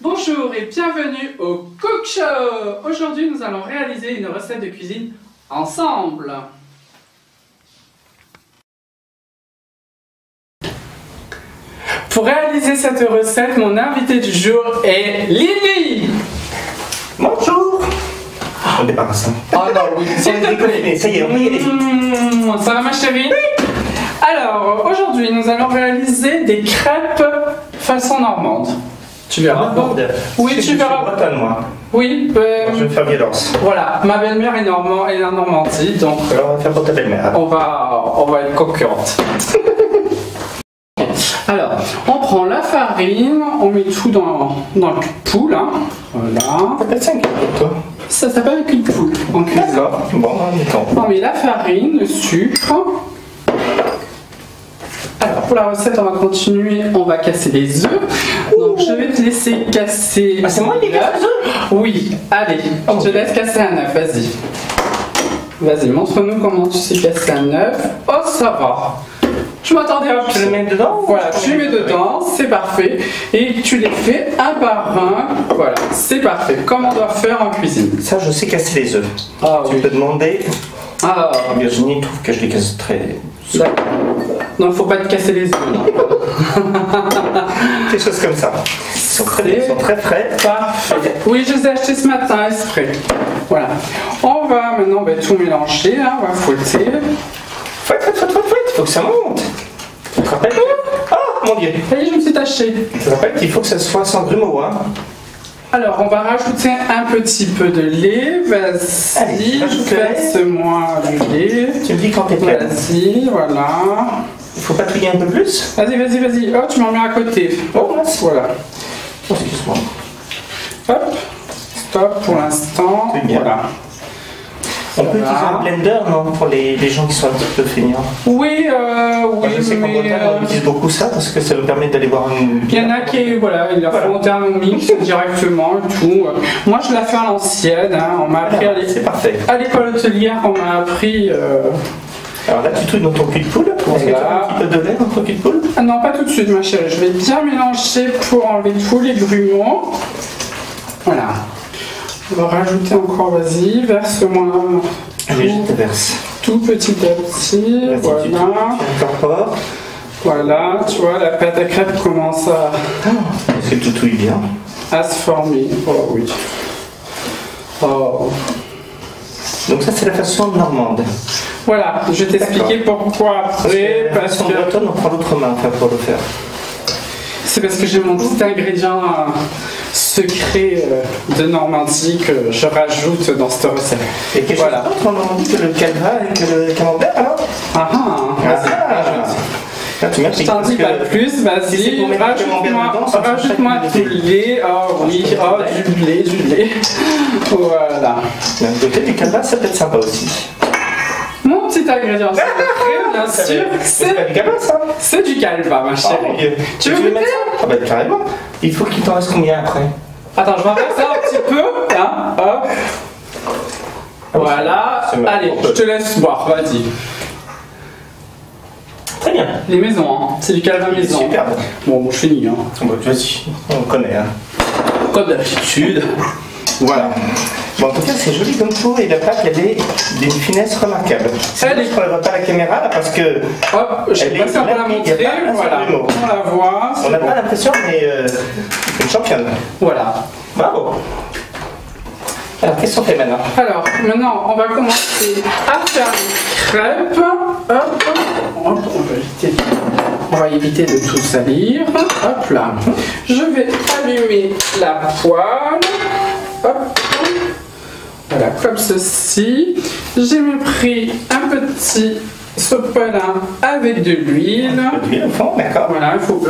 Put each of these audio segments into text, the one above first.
Bonjour et bienvenue au Cook Show. Aujourd'hui, nous allons réaliser une recette de cuisine ensemble. Pour réaliser cette recette, mon invité du jour est Lily. Bonjour. On débarrasse. Oh non, oui, s'il te plaît. Ça y est, on y est. Ça va ma chérie? Oui. Alors, aujourd'hui, nous allons réaliser des crêpes façon normande. Tu verras. Oui, tu verras. Bretonne, moi. Oui. Je vais me faire violence. Voilà, ma belle-mère est en Normandie, donc Alors on va faire pour ta belle-mère. on va être concurrente. Alors, on prend la farine, on met tout dans le cul de poule, hein. Voilà. T'appelles ça un cul pour toi? Ça s'appelle un cul de poule en cuisine. D'accord. Bon, mettons. On met la farine, le sucre. Alors, pour la recette, on va continuer, on va casser les œufs. Donc, je vais te laisser casser. Ah, c'est moi qui casse les œufs? Oui, allez, je te laisse casser un œuf, vas-y. Vas-y, montre-nous comment tu sais casser un œuf. Oh, ça va. Je m'attendais à... Tu le mets dedans? Voilà, tu le mets dedans, c'est parfait. Et tu les fais un par un. Voilà, c'est parfait. Comme on doit faire en cuisine. Ça, je sais casser les œufs. Ah Tu oui. peux demander. Ah, Virginie trouve que je les casse très. d'accord. Non, il ne faut pas te casser les œufs. Des choses comme ça. Ils sont très frais. Parfait. Oui, je les ai achetés ce matin, exprès. Voilà. On va maintenant tout mélanger, hein, on va fouetter. Fouette. Il faut que ça monte. Tu te rappelles? Oh mon dieu. Ça y est, je me suis tachée. Tu te rappelles qu'il faut que ça soit sans grumeaux, hein? Alors, on va rajouter un petit peu de lait. Vas-y, Allez, rajoute le lait. verse-moi du lait. Tu me dis quand t'es prête. Vas-y, voilà. Il faut patouiller un peu plus. Vas-y. Oh, tu m'en mets à côté. Oh, mince. Voilà. Oh, excuse-moi. Hop. Stop pour l'instant. C'est bien. Voilà. On peut Voilà. utiliser un blender, non? Pour les gens qui sont un petit peu feignants. Oui, Moi, je sais qu'en mais... Bretagne, on utilise beaucoup ça parce que ça nous permet d'aller voir une. Il y en a qui, voilà, ils la font en thermomix directement et tout. Moi, je la fais à l'ancienne. Hein. On m'a appris C'est parfait. à l'école hôtelière, on m'a appris. Alors là, tu touilles dans ton cul de poule. Est-ce que tu as un petit peu de lait dans ton cul de poule? Ah non, pas tout de suite, ma chérie. Je vais bien mélanger pour enlever tous les grumeaux. Voilà. On va rajouter encore, vas-y, verse-moi Allez, je te verse. tout petit à petit. Vas-y, Voilà. tu incorpores. Voilà, tu vois, la pâte à crêpes commence Est-ce que tout touille bien? à se former. Oh oui. Oh. Donc ça, c'est la façon normande. Voilà, je vais t'expliquer pourquoi après. La Parce façon que bretonne, on prend l'autre main pour le faire. c'est parce que j'ai mon petit ingrédient secret de Normandie que je rajoute dans cette recette. Et quelque Voilà. chose d'autre en Normandie que le calva et que le camembert, alors? Là, tu Je t'en dis pas plus, Si c'est vas-y, pour mettre le camembert dedans, ça rajoute-moi touche du lait. Oh oui, oh du lait. Voilà. D'un côté, du calva, ça peut être sympa aussi. Mon petit ingrédient secret, bien sûr, C'est pas du calva, ça? c'est du calva, ma Oh mon chérie. Dieu. Tu veux le goûter? mettre ça? Ah bah carrément. Il faut qu'il t'en reste combien après? Attends, je vais en faire ça un petit peu. Hein, hop. Voilà. C'est marrant. Allez, je te laisse boire, vas-y. Très bien. Les maisons, hein. C'est du calva maison. Superbe. Bon, je finis, hein. Bon, vas-y, on connaît. Hein. Comme d'habitude. Voilà. Bon, en tout cas, c'est joli comme tout et la pâte, elle est d'une finesse remarquable. C'est Elle dommage qu'on ne voit pas à la caméra là parce que Hop, je sais Elle pas est si on peut la limpide, montrer. y a pas un seul Voilà. grumeau. On la voit. on n'a pas l'impression, mais une championne. Voilà. Bravo. Alors, qu'est-ce qu'on fait maintenant? Alors, maintenant, on va commencer à faire les crêpes. Hop, on va éviter de tout salir. Hop là. Je vais allumer la poêle. Hop. Voilà, comme ceci. J'ai pris un petit sopalin avec de l'huile. De l'huile au fond, d'accord. Voilà, il faut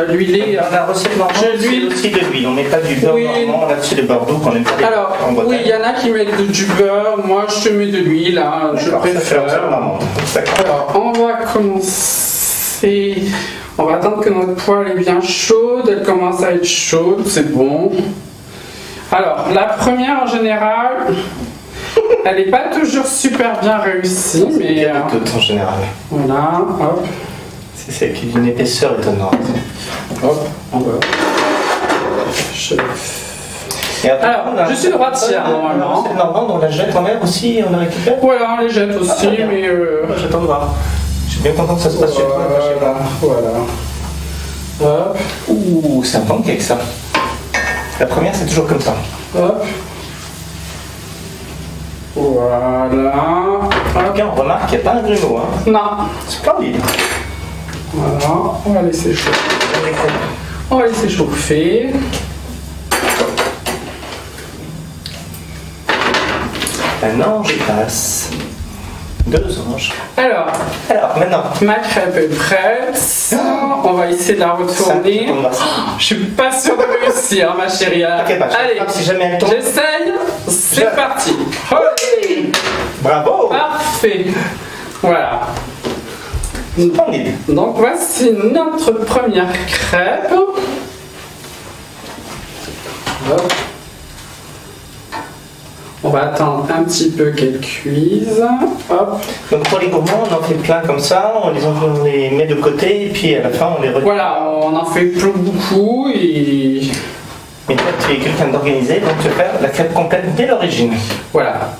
l'huiler. Dans la recette normande, Je c'est l'huile. aussi de l'huile. On met pas du beurre Oui. normand, on a dessus le Bordeaux qu'on aime pas Alors, en Bretagne. oui, il y en a qui mettent du beurre. Moi, je te mets de l'huile. Hein, je D'accord, ça fait la recette préfère. normande. D'accord. Alors, on va commencer. On va attendre que notre poêle est bien chaude. Elle commence à être chaude, c'est bon. Alors, la première en général, elle n'est pas toujours super bien réussie, mais Tout en général. voilà, hop, C'est celle qui a une épaisseur étonnante. hop, on va. Alors, je suis droitière normalement. Normalement, on la jette en l'air aussi, on la récupère. Voilà, on les jette aussi, mais. J'attends de voir. Je suis bien content que ça se passe chez toi. Voilà. Hop. Ouh, c'est un pancake ça. La première, c'est toujours comme ça. Hop. Voilà. Ok, on remarque qu'il n'y a pas un grumeau. Hein. Non. Splendide. Voilà, on va laisser chauffer. On va laisser chauffer. Un ange passe. 2 anges. Alors, maintenant. ma crêpe est prête. On va essayer de la retourner. Je suis pas sûre de réussir, ma chérie. Allez, si jamais elle tombe. J'essaye. C'est parti. Okay. Bravo. Parfait. Voilà. Donc voici notre première crêpe. Hop. On va attendre un petit peu qu'elle cuise. Hop. Donc pour les gourmands, on en fait plein comme ça, on les met de côté et puis à la fin on les retire. Voilà, on en fait beaucoup et... Mais toi tu es quelqu'un d'organisé, donc tu vas faire la crêpe complète dès l'origine. Voilà.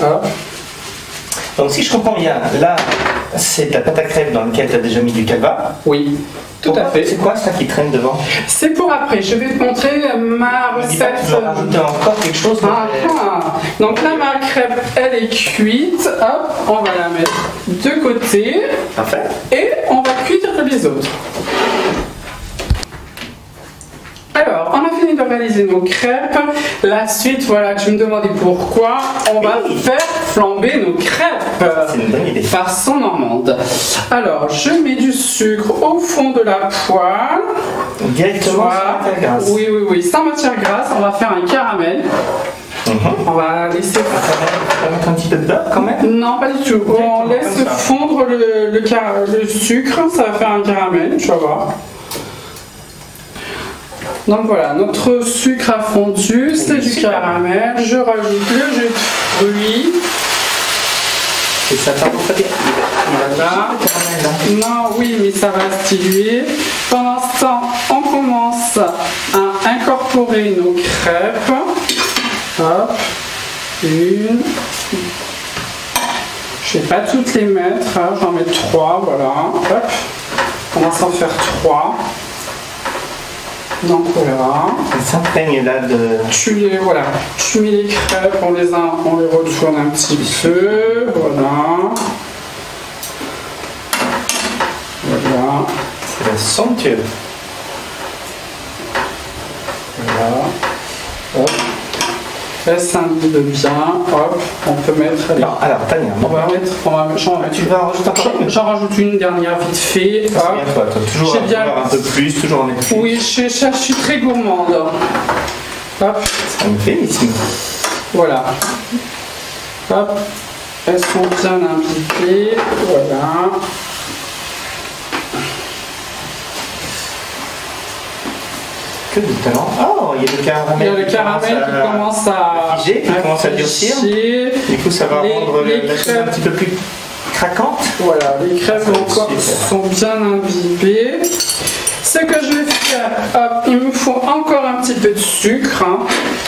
Hop. Donc si je comprends bien, là c'est de la pâte à crêpes dans laquelle tu as déjà mis du calva. Oui. Tout à fait. C'est quoi ça qui traîne devant? C'est pour après. Je vais te montrer ma recette. Tu vas rajouter encore quelque chose. Donc là, ma crêpe, elle est cuite. Hop, on va la mettre de côté. Parfait. Et on va cuire les autres. Alors, on a fini d'organiser nos crêpes. La suite, voilà, tu me demandais pourquoi. On va faire flamber nos crêpes. C'est une bonne idée. Façon normande. Alors, je mets du sucre au fond de la poêle. Directement sans matière grasse. Oui, sans matière grasse. On va faire un caramel. On va laisser... On va mettre un petit peu de beurre quand même? Non, pas du tout. On laisse fondre le sucre. Ça va faire un caramel, tu vas voir. Donc voilà, notre sucre a fondu, c'est du caramel. Je rajoute le jus de fruits. Et ça part pour faire. Voilà. Non, oui, mais ça va se diluer. Pendant ce temps, on commence à incorporer nos crêpes. Hop, une. Je ne vais pas toutes les mettre, hein. J'en mets 3, voilà. Hop, on va s'en faire 3. Donc voilà. Elles s'imprègnent là de... Tu mets les crêpes, on les retourne un petit peu, voilà. Voilà. C'est somptueux. Voilà. Hop. Elle s'imbibe bien, hop, on peut mettre... Non, alors Tania, tu vas en rajouter encore une? J'en rajoute une dernière vite fait. Toi, toujours un peu plus, toujours en mettre plus. Oui, je suis très gourmande. Hop. Ça me fait ici. Voilà. Hop. Elles sont bien imbibées. Voilà. Que du talent. Oh, il y a le caramel. Il y a le caramel qui commence à figer, qui commence à durcir. Du coup, ça va rendre la chose un petit peu plus craquante. Voilà, les crêpes sont bien imbibées. Ce que je vais faire, hop, il me faut encore un petit peu de sucre. Hein.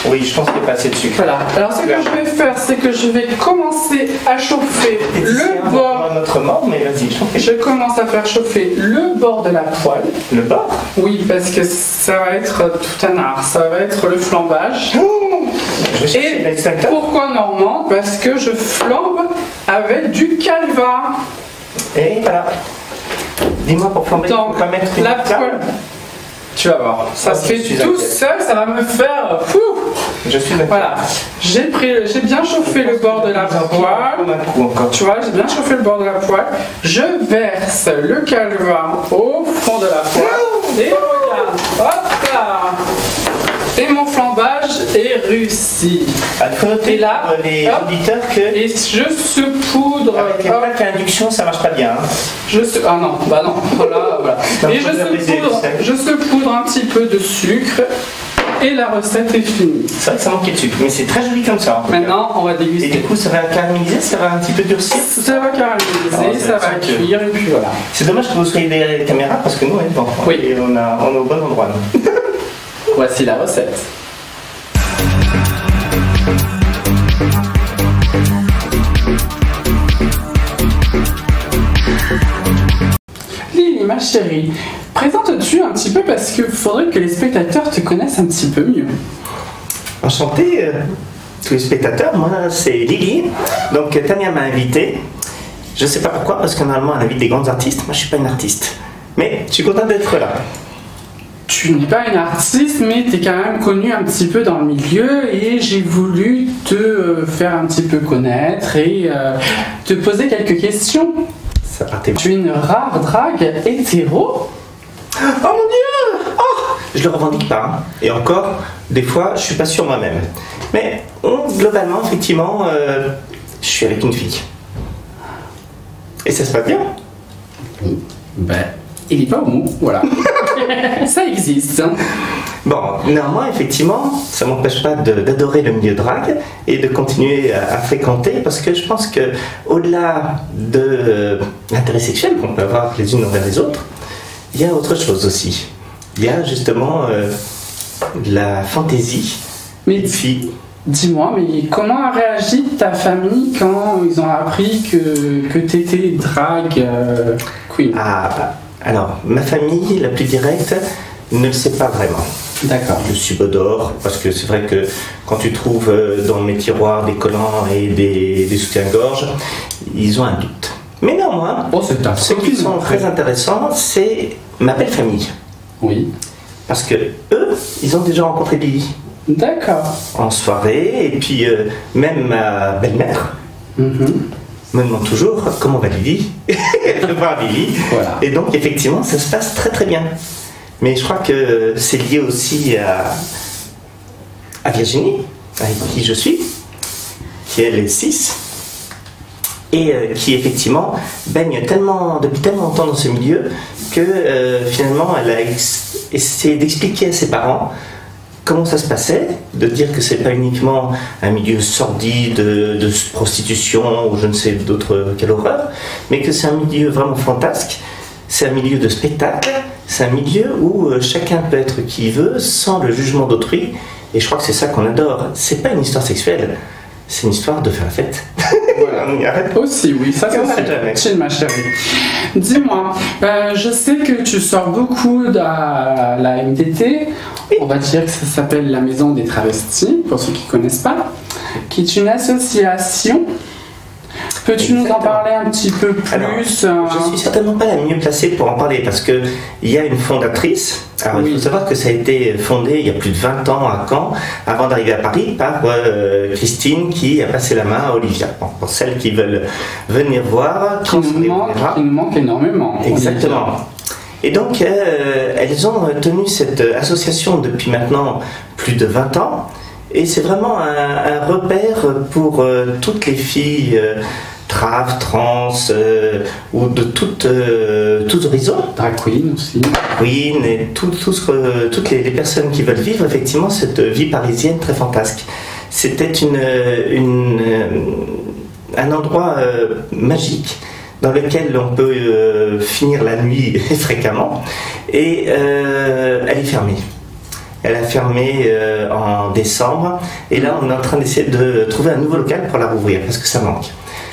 Oui, je pense qu'il n'y a pas assez de sucre. Voilà. Alors ce que je vais faire, c'est que je vais commencer à chauffer le bord. Mais vas-y, je commence à faire chauffer le bord de la poêle. Le bord? Oui, parce que ça va être tout un art. Ça va être le flambage. Et pourquoi normand? Parce que je flambe avec du calva. Et voilà. Dis-moi pour flamber, donc, pas mettre la poêle. Tu vas voir, ça se fait tout seul, ça va me faire fou. Je suis d'accord. Voilà, j'ai bien chauffé le bord de la poêle. Tu vois, j'ai bien chauffé le bord de la poêle. Je verse le calva au fond de la poêle. Et regarde, hop là. Et mon flambage est réussi. Il faut noter là, les auditeurs que... Et je saupoudre... Avec les plaques à induction, ça marche pas bien. Ah non, bah non. Voilà. Et je saupoudre un petit peu de sucre. Et la recette est finie. C'est vrai que ça manquait de sucre, mais c'est très joli comme ça. Maintenant, on va déguster. Et du coup, ça va caraméliser, ça va un petit peu durcir. Ça va caraméliser, ça va cuire, et puis voilà. C'est dommage que vous soyez derrière les caméras, parce que nous, on est devant. Oui. Et on est au bon endroit. Voici la recette. Lily, ma chérie, présente-tu un petit peu parce qu'il faudrait que les spectateurs te connaissent un petit peu mieux. Enchanté, tous les spectateurs. Moi, c'est Lily. Donc, Tania m'a invité. Je ne sais pas pourquoi, parce que normalement, elle invite des grands artistes. Moi, je ne suis pas une artiste. Mais je suis content d'être là. Tu n'es pas une artiste, mais tu es quand même connue un petit peu dans le milieu et j'ai voulu te faire un petit peu connaître et te poser quelques questions. Ça partait. Tu es une rare drague hétéro? Oh mon Dieu! Oh, je le revendique pas. Hein. Et encore, des fois, je suis pas sûr moi-même. Mais globalement, effectivement, je suis avec une fille. Et ça se passe bien. Ben, il n'est pas homo, voilà. Ça existe. Hein. Bon, néanmoins, effectivement, ça m'empêche pas d'adorer le milieu drague et de continuer à fréquenter parce que je pense que au-delà de l'intérêt sexuel qu'on peut avoir les unes envers les autres, il y a autre chose aussi. Il y a justement la fantaisie des filles. Dis-moi, mais comment a réagi ta famille quand ils ont appris que tu étais drague queen? Alors, ma famille, la plus directe, ne le sait pas vraiment. D'accord. Je subodore, parce que c'est vrai que quand tu trouves dans mes tiroirs des collants et des soutiens-gorge, ils ont un doute. Mais néanmoins, ce qui sont très intéressants, c'est ma belle famille. Oui. Parce que eux, ils ont déjà rencontré Lily. D'accord. En soirée, et puis même ma belle-mère me demande toujours comment va Lily. Elle veut voir Lily. Voilà. Et donc, effectivement, ça se passe très très bien. Mais je crois que c'est lié aussi à Virginie, avec qui je suis, qui elle est 6, et qui effectivement baigne depuis tellement longtemps dans ce milieu que finalement elle a essayé d'expliquer à ses parents comment ça se passait, de dire que c'est pas uniquement un milieu sordide de prostitution ou je ne sais d'autre quelle horreur, mais que c'est un milieu vraiment fantasque, c'est un milieu de spectacle, c'est un milieu où chacun peut être qui il veut sans le jugement d'autrui, et je crois que c'est ça qu'on adore. C'est pas une histoire sexuelle, c'est une histoire de faire la fête. Voilà. On y arrête. Aussi, oui, ça c'est sûr. Ma chérie. Dis-moi, je sais que tu sors beaucoup de la MDT. On va dire que ça s'appelle la Maison des Travestis, pour ceux qui ne connaissent pas, qui est une association. Peux-tu nous en parler un petit peu plus? Alors, je suis certainement pas la mieux placée pour en parler parce qu'il y a une fondatrice. Alors, il faut savoir que ça a été fondé il y a plus de 20 ans à Caen, avant d'arriver à Paris, par Christine qui a passé la main à Olivia. Bon, pour celles qui veulent venir voir, qui nous manque énormément. Exactement. Olivia. Et donc, elles ont tenu cette association depuis maintenant plus de 20 ans. Et c'est vraiment un repère pour toutes les filles trans, ou de tous horizons. Drag queen aussi. Queen et toutes les personnes qui veulent vivre effectivement cette vie parisienne très fantasque. C'était un endroit magique dans lequel on peut finir la nuit fréquemment, et elle est fermée. Elle a fermé en décembre, et là on est en train d'essayer de trouver un nouveau local pour la rouvrir, parce que ça manque.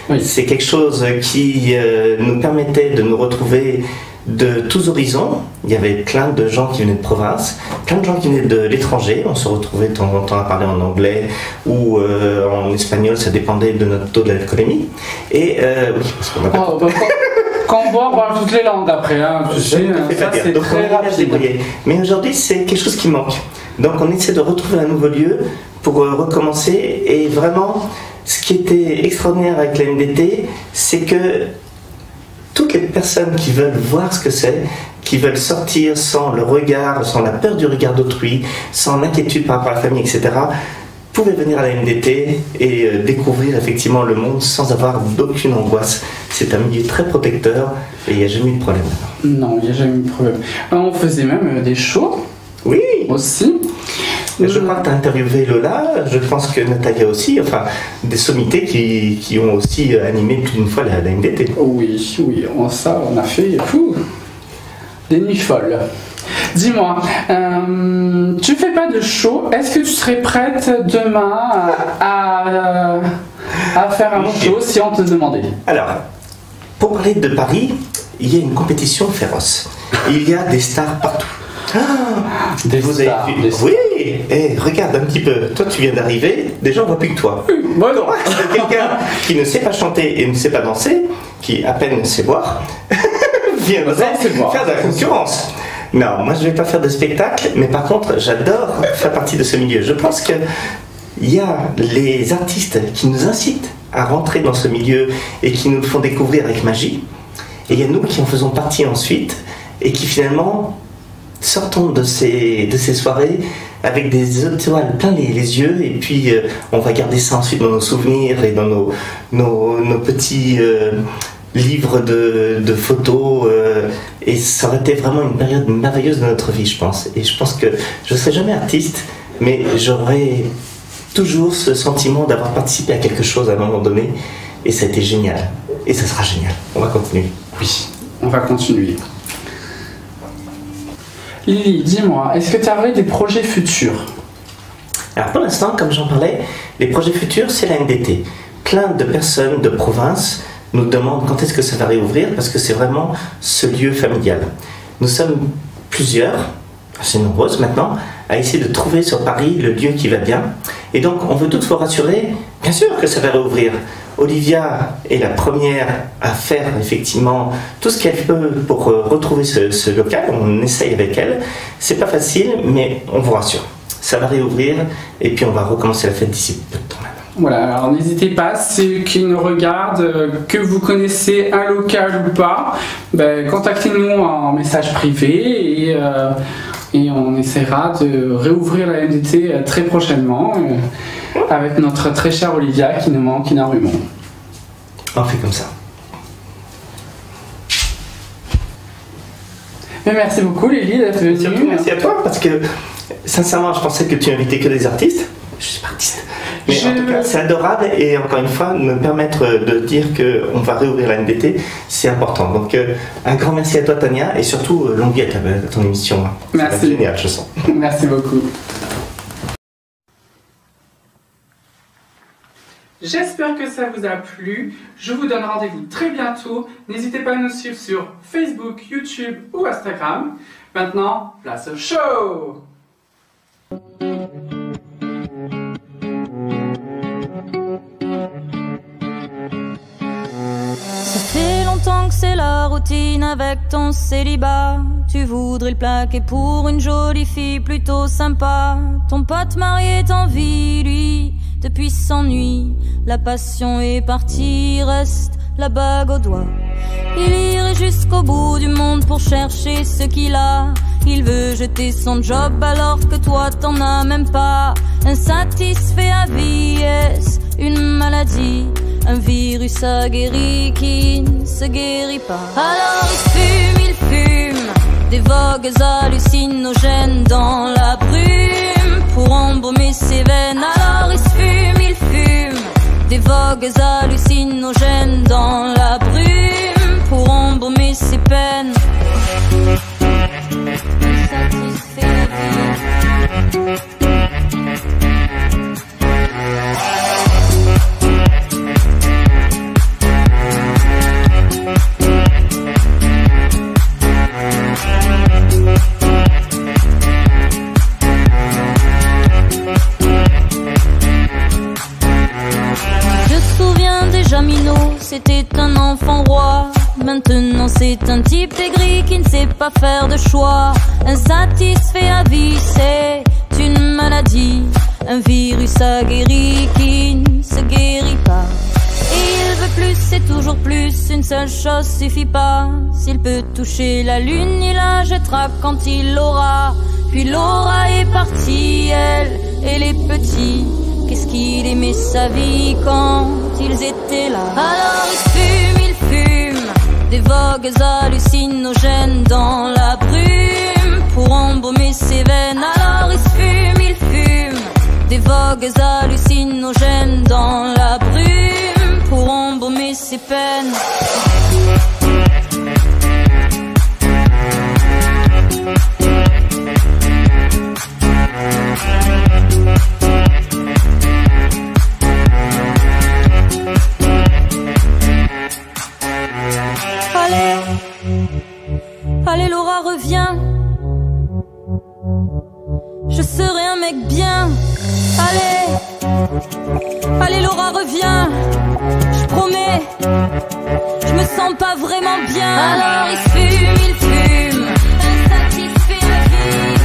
Oui. C'est quelque chose qui nous permettait de nous retrouver de tous horizons. Il y avait plein de gens qui venaient de province, plein de gens qui venaient de l'étranger. On se retrouvait de temps en temps à parler en anglais ou en espagnol, ça dépendait de notre taux d'alcoolémie. Et oui, parce qu'on a pas... Quand on boit, on parle toutes les langues après, hein, tu sais, ça c'est très rapide. Mais aujourd'hui, c'est quelque chose qui manque. Donc on essaie de retrouver un nouveau lieu pour recommencer. Et vraiment, ce qui était extraordinaire avec la MDT, c'est que toutes les personnes qui veulent voir ce que c'est, qui veulent sortir sans le regard, sans la peur du regard d'autrui, sans l'inquiétude par rapport à la famille, etc., pouvaient venir à la MDT et découvrir effectivement le monde sans avoir d'aucune angoisse. C'est un milieu très protecteur et il n'y a jamais eu de problème. Non, il n'y a jamais eu de problème. On faisait même des shows. Oui. Aussi. Je crois que tu as interviewé Lola, je pense que Natalia aussi, enfin des sommités qui ont aussi animé plus d'une fois la MDT. Oui, on a fait des nuits folles. Dis-moi, tu fais pas de show. Est-ce que tu serais prête demain à faire un show si on te demandait? Alors, pour parler de Paris, il y a une compétition féroce. Il y a des stars partout. Des stars. Oui, regarde un petit peu. Toi, tu viens d'arriver, déjà on voit plus que toi. Moi non. Quelqu'un qui ne sait pas chanter et ne sait pas danser, qui à peine sait boire, viendrait faire de la concurrence. Non, moi je vais pas faire de spectacle, mais par contre, j'adore faire partie de ce milieu. Je pense que il y a les artistes qui nous incitent à rentrer dans ce milieu et qui nous font découvrir avec magie. Et il y a nous qui en faisons partie ensuite et qui finalement sortons de ces soirées avec des étoiles plein les yeux et puis on va garder ça ensuite dans nos souvenirs et dans nos petits livres de photos et ça aurait été vraiment une période merveilleuse de notre vie, je pense. Et je pense que je ne serai jamais artiste, mais j'aurai toujours ce sentiment d'avoir participé à quelque chose à un moment donné et ça a été génial. Et ça sera génial. On va continuer. Oui, on va continuer. Lily, dis-moi, est-ce que tu as des projets futurs? Alors pour l'instant, comme j'en parlais, les projets futurs, c'est la NDT. Plein de personnes de province nous demandent quand est-ce que ça va réouvrir parce que c'est vraiment ce lieu familial. Nous sommes plusieurs, assez nombreuses maintenant, à essayer de trouver sur Paris le lieu qui va bien. Et donc on veut toutes vous rassurer, bien sûr que ça va réouvrir. Olivia est la première à faire effectivement tout ce qu'elle peut pour retrouver ce local. On essaye avec elle. C'est pas facile, mais on vous rassure. Ça va réouvrir et puis on va recommencer la fête d'ici peu de temps maintenant. Voilà, alors n'hésitez pas, ceux qui nous regardent, que vous connaissez un local ou pas, contactez-nous en message privé et on essaiera de réouvrir la MDT très prochainement avec notre très chère Olivia qui nous manque énormément. On fait comme ça. Mais merci beaucoup Lily d'être venue. Surtout merci à toi parce que sincèrement je pensais que tu invitais que des artistes. Je suis pas artiste. Mais en tout cas, c'est adorable et encore une fois, me permettre de dire qu'on va réouvrir la NDT, c'est important. Donc, un grand merci à toi, Tania, et surtout, longue vie à ton émission. Merci. C'est génial, je sens. Merci beaucoup. J'espère que ça vous a plu. Je vous donne rendez-vous très bientôt. N'hésitez pas à nous suivre sur Facebook, YouTube ou Instagram. Maintenant, place au show! Ça fait longtemps que c'est la routine avec ton célibat. Tu voudrais le plaquer pour une jolie fille plutôt sympa. Ton pote marié t'envie, lui, depuis son nuit. La passion est partie, reste la bague au doigt. Il irait jusqu'au bout du monde pour chercher ce qu'il a. Il veut jeter son job alors que toi t'en as même pas. Insatisfait à vie, est-ce une maladie? Un virus aguerri qui ne se guérit pas. Alors il fume des vogues hallucinogènes dans la brume pour embaumer ses veines. Alors il fume des vogues hallucinogènes dans la brume pour embaumer ses peines. Satisfait la vie. C'était un enfant roi, maintenant c'est un type aigri qui ne sait pas faire de choix. Insatisfait à vie, c'est une maladie, un virus aguerri qui ne se guérit pas. Et il veut plus, c'est toujours plus, une seule chose suffit pas. S'il peut toucher la lune, il la jettera quand il l'aura. Puis Laura est partie, elle et les petits. Qu'est-ce qu'il aimait sa vie quand ils étaient là. Alors il fume des vogues hallucinogènes dans la brume pour embaumer ses veines. Alors il fume des vogues hallucinogènes dans la brume pour embaumer ses peines. serais un mec bien. Allez Laura, reviens. Je promets, je me sens pas vraiment bien. Alors il fume, insatisfait la vie.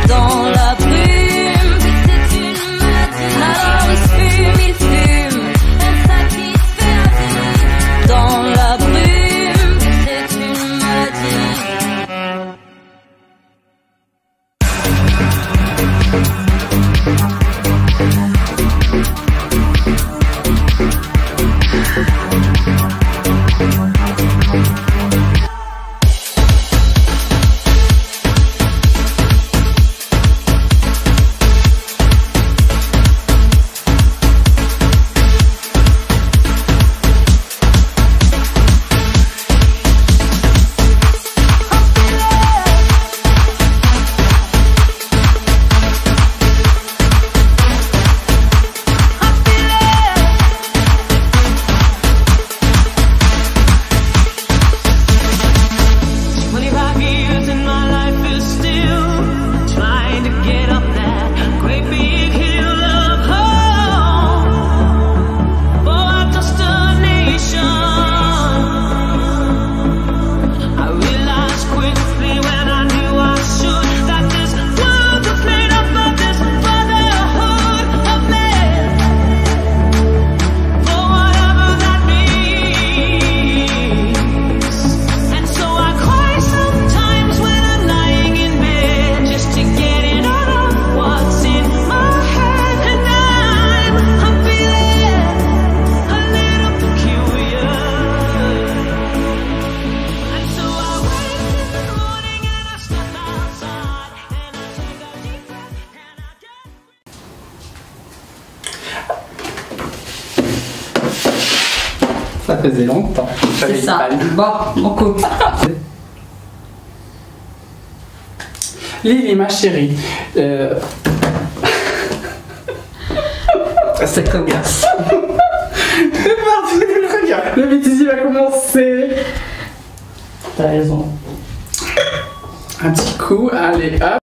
Dans la brume, c'est une maladie. Alors il fume, insatisfait la vie. Dans la brume, c'est une maladie. Ça faisait longtemps. C'est ça. Bon, on coupe. Lily, ma chérie. C'est cocasse. C'est parti, le bêtisier va commencer. T'as raison. Un petit coup, allez hop.